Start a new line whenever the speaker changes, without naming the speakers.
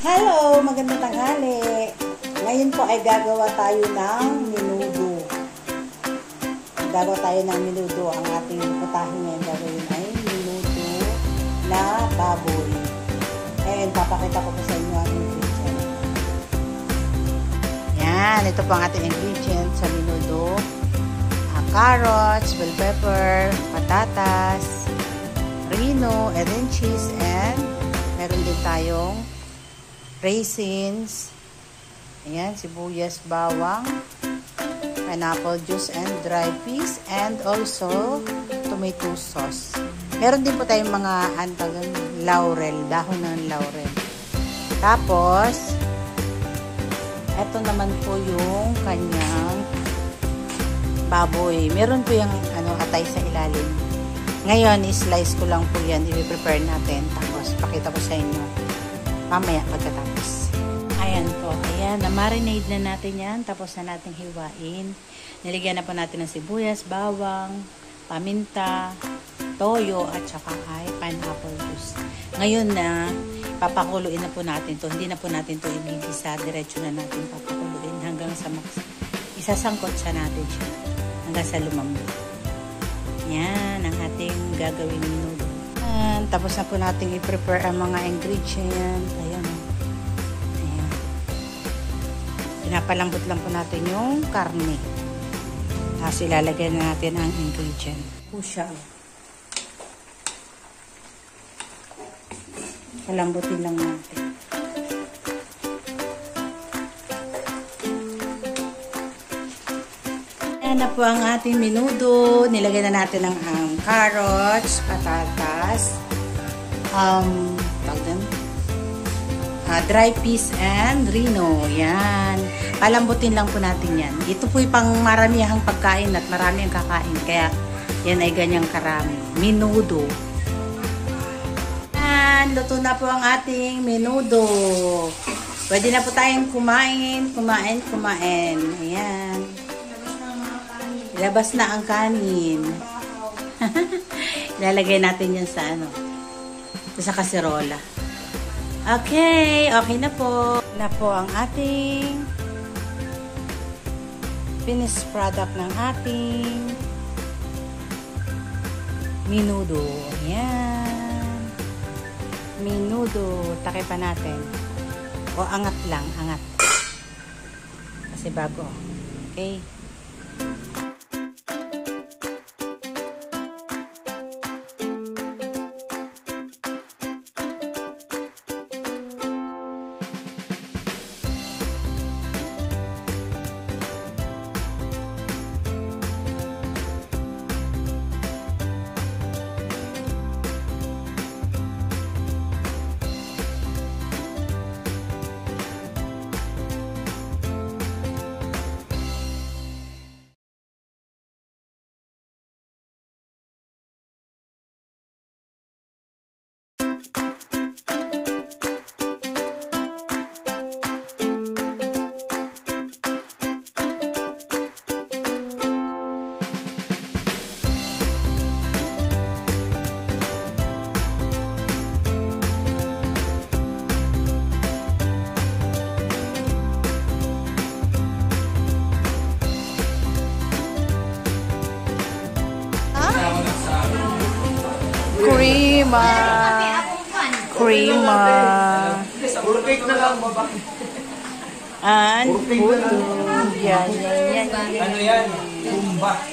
Hello! Magandang tanghali! Ngayon po ay gagawa tayo ng menudo. Gagawa tayo ng menudo. Ang ating putahe ngayon gagawin ay menudo na baboy. And papakita ko po sa inyo ang ingredient. Yan, ito po ang ating ingredient sa menudo. Carrots, bell pepper, patatas, rino, and then cheese, and meron din tayong raisins, ayan, sibuyas, bawang, pineapple juice, and dry peas, and also tomato sauce. Meron din po tayong mga laurel, dahon ng laurel. Tapos, eto naman po yung kanyang baboy. Meron po yung atay sa ilalim. Ngayon, i-slice ko lang po yan. I-prepare natin. Tapos, pakita ko sa inyo mamaya pagkatapos. Ayan po. Ayan, na-marinate na natin yan. Tapos na natin hiwain. Niligyan na po natin ng sibuyas, bawang, paminta, toyo, at saka ay pineapple juice. Ngayon na, papakuluin na po natin to. Hindi na po natin to ibigisa. Diretso na natin papakuluin hanggang sa isasangkot sa natin siya hanggang sa lumambot. Yan ang ating gagawin menudo. Tapos na po natin i-prepare ang mga ingredient. Ayan. Ayan. Pinapalambot lang po natin yung karne. Tapos ilalagay na natin ang ingredient. Po siya. Palambutin lang natin. Ayan na po ang ating menudo. Nilagay na natin ang carrots, patatas, dry peas, and rino. Yan. Palambutin lang po natin yan. Ito po yung pang maramihang pagkain at marami ang kakain. Kaya yan ay ganyang karami. Menudo. Yan. Luto na po ang ating menudo. Pwede na po tayong kumain. Ayan. Labas na ang kanin. Ilalagay natin yan sa sa kaserola. Okay na po. Na po ang ating finished product ng ating menudo. Ayan. Menudo. Takip pa natin. O angat lang, angat. Kasi bago. Okay. Creamer. And puto. Yan.
Ano yan? Tumba.